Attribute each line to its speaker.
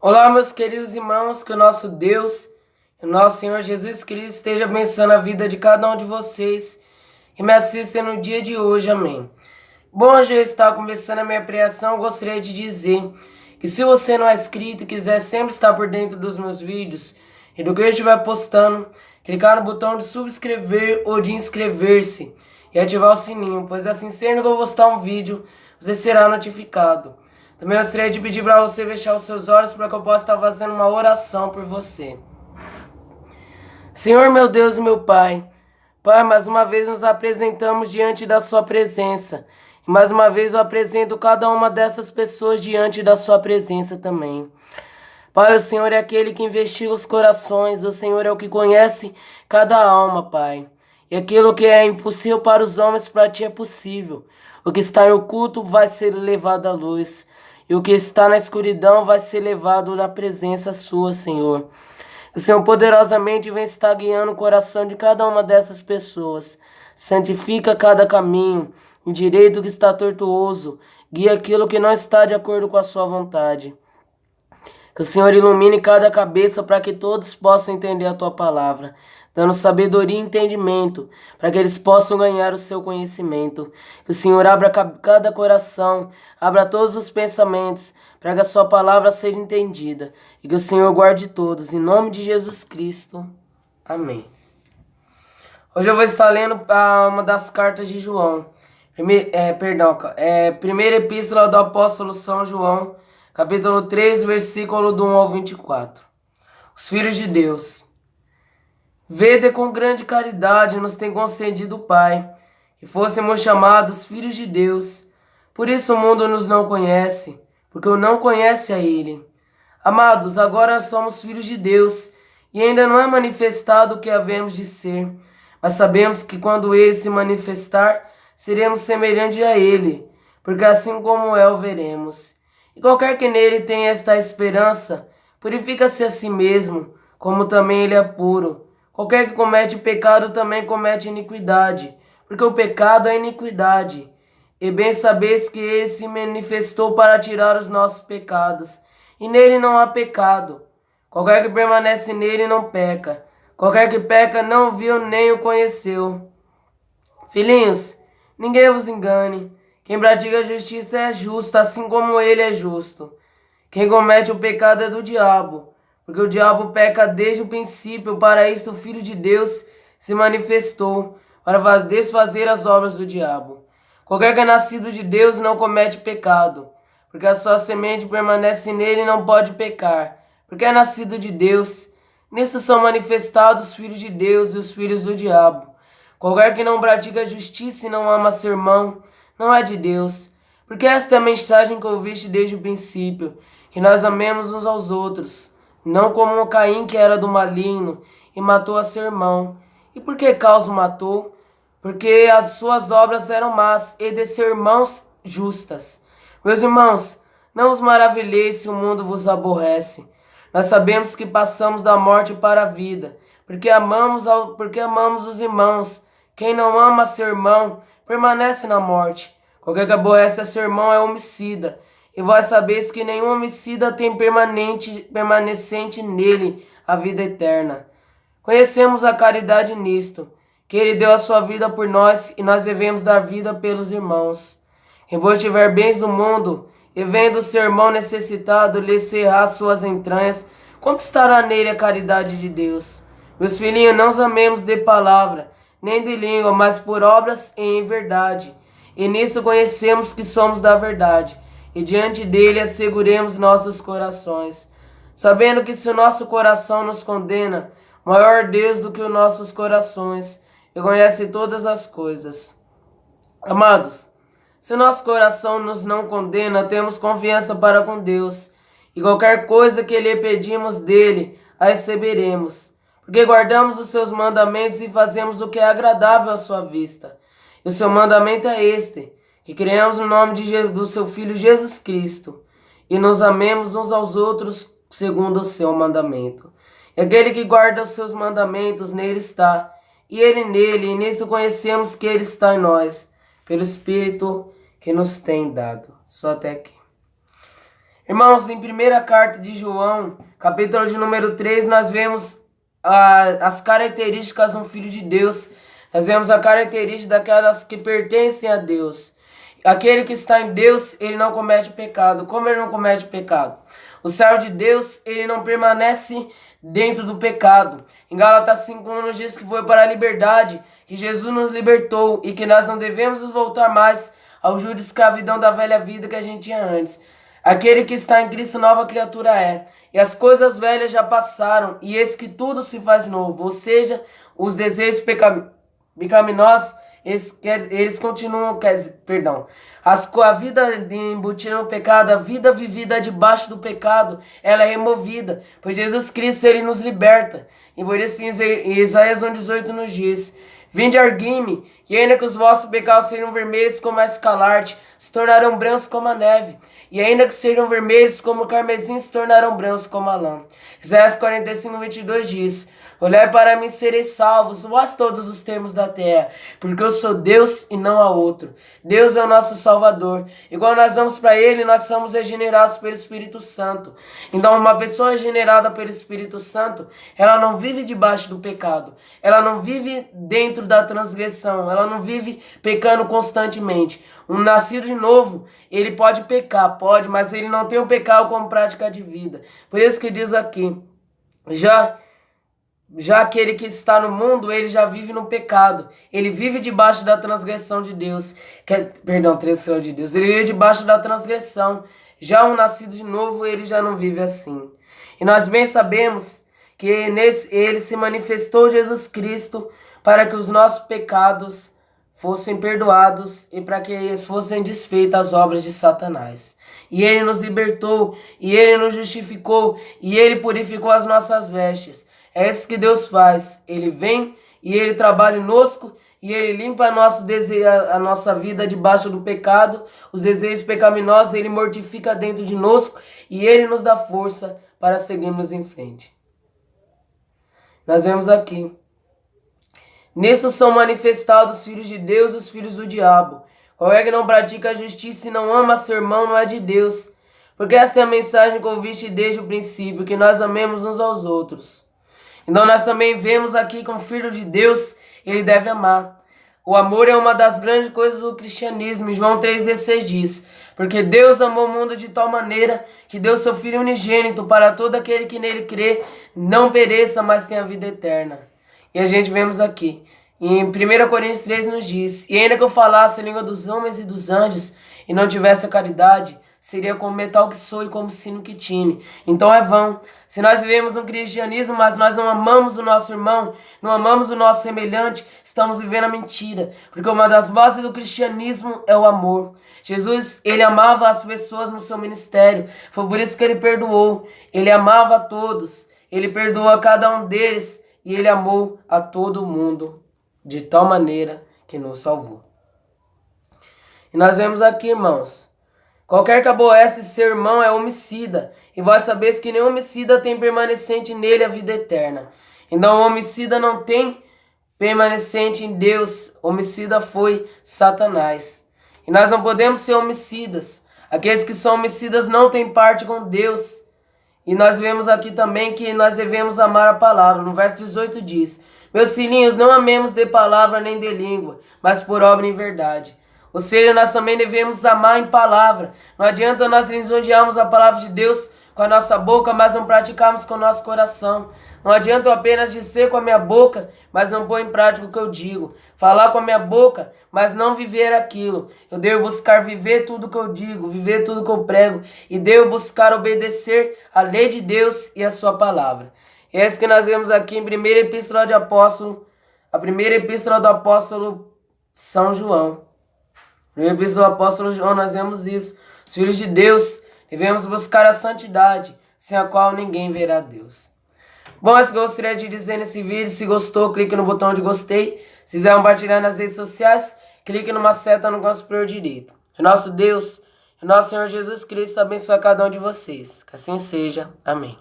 Speaker 1: Olá, meus queridos irmãos, que o nosso Deus e o nosso Senhor Jesus Cristo esteja abençoando a vida de cada um de vocês que me assistem no dia de hoje, amém. Bom, hoje eu estou começando a minha pregação, eu gostaria de dizer que se você não é inscrito e quiser sempre estar por dentro dos meus vídeos e do que eu estiver postando, clicar no botão de subscrever ou de inscrever-se e ativar o sininho, pois assim sempre que eu postar um vídeo, você será notificado. Também gostaria de pedir para você fechar os seus olhos para que eu possa estar fazendo uma oração por você. Senhor meu Deus e meu Pai, Pai, mais uma vez nos apresentamos diante da sua presença. E mais uma vez eu apresento cada uma dessas pessoas diante da sua presença também. Pai, o Senhor é aquele que investiga os corações, o Senhor é o que conhece cada alma, Pai. E aquilo que é impossível para os homens, para ti é possível. O que está em oculto vai ser levado à luz. E o que está na escuridão vai ser levado na presença sua, Senhor. O Senhor poderosamente vem estar guiando o coração de cada uma dessas pessoas. Santifica cada caminho, endireita o que está tortuoso, guia aquilo que não está de acordo com a sua vontade. Que o Senhor ilumine cada cabeça para que todos possam entender a tua palavra, dando sabedoria e entendimento, para que eles possam ganhar o seu conhecimento. Que o Senhor abra cada coração, abra todos os pensamentos, para que a sua palavra seja entendida. E que o Senhor guarde todos, em nome de Jesus Cristo. Amém. Hoje eu vou estar lendo uma das cartas de João. Primeira epístola do apóstolo São João, capítulo 3, versículo do 1 ao 24. Os filhos de Deus. Vede com grande caridade nos tem concedido o Pai, que fôssemos chamados filhos de Deus. Por isso o mundo nos não conhece, porque o não conhece a Ele. Amados, agora somos filhos de Deus, e ainda não é manifestado o que havemos de ser, mas sabemos que quando Ele se manifestar, seremos semelhantes a Ele, porque assim como é o veremos. E qualquer que nele tenha esta esperança, purifica-se a si mesmo, como também ele é puro. Qualquer que comete pecado também comete iniquidade, porque o pecado é iniquidade. E bem sabeis que ele se manifestou para tirar os nossos pecados, e nele não há pecado. Qualquer que permanece nele não peca. Qualquer que peca não viu nem o conheceu. Filhinhos, ninguém vos engane. Quem pratica a justiça é justo, assim como ele é justo. Quem comete o pecado é do diabo, porque o diabo peca desde o princípio. Para isto o Filho de Deus se manifestou, para desfazer as obras do diabo. Qualquer que é nascido de Deus não comete pecado, porque a sua semente permanece nele e não pode pecar, porque é nascido de Deus. Nisso são manifestados os filhos de Deus e os filhos do diabo. Qualquer que não pratica a justiça e não ama seu irmão, não é de Deus, porque esta é a mensagem que ouviste desde o princípio, que nós amemos uns aos outros, não como o Caim que era do maligno e matou a seu irmão. E por que causa o matou? Porque as suas obras eram más e de seus irmãos justas. Meus irmãos, não os maravilheis se o mundo vos aborrece. Nós sabemos que passamos da morte para a vida, porque amamos os irmãos. Quem não ama seu irmão permanece na morte. Qualquer que aborrece a seu irmão é homicida. E vós sabeis que nenhum homicida tem permanecente nele a vida eterna. Conhecemos a caridade nisto, que ele deu a sua vida por nós, e nós devemos dar vida pelos irmãos. Quem vos tiver bens do mundo, e vendo o seu irmão necessitado lhe cerrar suas entranhas, como estará nele a caridade de Deus? Meus filhinhos, não os amemos de palavra, nem de língua, mas por obras e em verdade. E nisso conhecemos que somos da verdade, e diante dele asseguremos nossos corações, sabendo que se o nosso coração nos condena, maior Deus do que os nossos corações, e conhece todas as coisas. Amados, se o nosso coração nos não condena, temos confiança para com Deus, e qualquer coisa que lhe pedimos dele, a receberemos, porque guardamos os seus mandamentos e fazemos o que é agradável à sua vista. E o seu mandamento é este, que creamos no nome do seu Filho Jesus Cristo, e nos amemos uns aos outros segundo o seu mandamento. E aquele que guarda os seus mandamentos, nele está, e ele nele, e nisso conhecemos que ele está em nós, pelo Espírito que nos tem dado. Só até aqui. Irmãos, em primeira carta de João, capítulo de número 3, nós vemos as características de um filho de Deus. Nós vemos a característica daquelas que pertencem a Deus. Aquele que está em Deus, ele não comete pecado. Como ele não comete pecado? O servo de Deus, ele não permanece dentro do pecado. Em Gálatas 5:1 nos diz que foi para a liberdade que Jesus nos libertou e que nós não devemos nos voltar mais ao jugo de escravidão da velha vida que a gente tinha antes. Aquele que está em Cristo, nova criatura é. E as coisas velhas já passaram, e eis que tudo se faz novo. Ou seja, os desejos pecaminosos, eles continuam, a vida embutida no pecado, a vida vivida debaixo do pecado, ela é removida, pois Jesus Cristo, ele nos liberta. E por isso em Isaías 1:18 nos diz: vinde erguei-me, e ainda que os vossos pecados sejam vermelhos como a escarlate, se tornarão brancos como a neve. E ainda que sejam vermelhos como o carmesim, se tornarão brancos como a lã. Isaías 45:22 diz: olhai para mim, sereis salvos, vós todos os termos da terra, porque eu sou Deus e não há outro. Deus é o nosso Salvador. E quando nós vamos para Ele, nós somos regenerados pelo Espírito Santo. Então, uma pessoa regenerada pelo Espírito Santo, ela não vive debaixo do pecado. Ela não vive dentro da transgressão. Ela não vive pecando constantemente. Um nascido de novo, ele pode pecar, mas ele não tem o pecado como prática de vida. Por isso que diz aqui, já aquele que está no mundo, ele já vive no pecado. Ele vive debaixo da transgressão de Deus. Transgressão de Deus. Ele vive debaixo da transgressão. Já um nascido de novo, ele já não vive assim. E nós bem sabemos que ele se manifestou Jesus Cristo para que os nossos pecados fossem perdoados e para que fossem desfeitas as obras de Satanás. E ele nos libertou, e ele nos justificou, e ele purificou as nossas vestes. É isso que Deus faz. Ele vem e ele trabalha conosco e ele limpa a nossa vida debaixo do pecado, os desejos pecaminosos, ele mortifica dentro de nós e ele nos dá força para seguirmos em frente. Nós vemos aqui: nisso são manifestados os filhos de Deus e os filhos do diabo. Qualquer que não pratica a justiça e não ama seu irmão não é de Deus. Porque essa é a mensagem que ouviste desde o princípio, que nós amemos uns aos outros. Então nós também vemos aqui que um filho de Deus, ele deve amar. O amor é uma das grandes coisas do cristianismo. João 3,16 diz: porque Deus amou o mundo de tal maneira que deu seu Filho unigênito para todo aquele que nele crê, não pereça, mas tenha vida eterna. E a gente vemos aqui, em 1 Coríntios 3 nos diz: e ainda que eu falasse a língua dos homens e dos anjos, e não tivesse a caridade, seria como metal que soa e como sino que tine. Então é vão. Se nós vivemos um cristianismo, mas nós não amamos o nosso irmão, não amamos o nosso semelhante, estamos vivendo a mentira. Porque uma das bases do cristianismo é o amor. Jesus, ele amava as pessoas no seu ministério. Foi por isso que ele perdoou. Ele amava a todos. Ele perdoou a cada um deles. E ele amou a todo mundo de tal maneira que nos salvou. E nós vemos aqui, irmãos: qualquer que aborrece seu irmão é homicida, e vós sabeis que nenhum homicida tem permanecente nele a vida eterna. Então o homicida não tem permanecente em Deus, homicida foi Satanás. E nós não podemos ser homicidas. Aqueles que são homicidas não têm parte com Deus. E nós vemos aqui também que nós devemos amar a palavra. No verso 18 diz: meus filhinhos, não amemos de palavra nem de língua, mas por obra e verdade. Ou seja, nós também devemos amar em palavra. Não adianta nós lisonjearmos a palavra de Deus com a nossa boca, mas não praticarmos com o nosso coração. Não adianta eu apenas dizer com a minha boca, mas não pôr em prática o que eu digo. Falar com a minha boca, mas não viver aquilo. Eu devo buscar viver tudo que eu digo, viver tudo que eu prego. E devo buscar obedecer a lei de Deus e a sua palavra. E é isso que nós vemos aqui em primeira epístola de apóstolo, a primeira epístola do apóstolo São João. No epístola do apóstolo João nós vemos isso. Os filhos de Deus devemos buscar a santidade, sem a qual ninguém verá Deus. Bom, é isso que eu gostaria de dizer nesse vídeo. Se gostou, clique no botão de gostei. Se quiser compartilhar nas redes sociais, clique numa seta no canto superior direito. O nosso Deus, o nosso Senhor Jesus Cristo abençoe cada um de vocês. Que assim seja. Amém.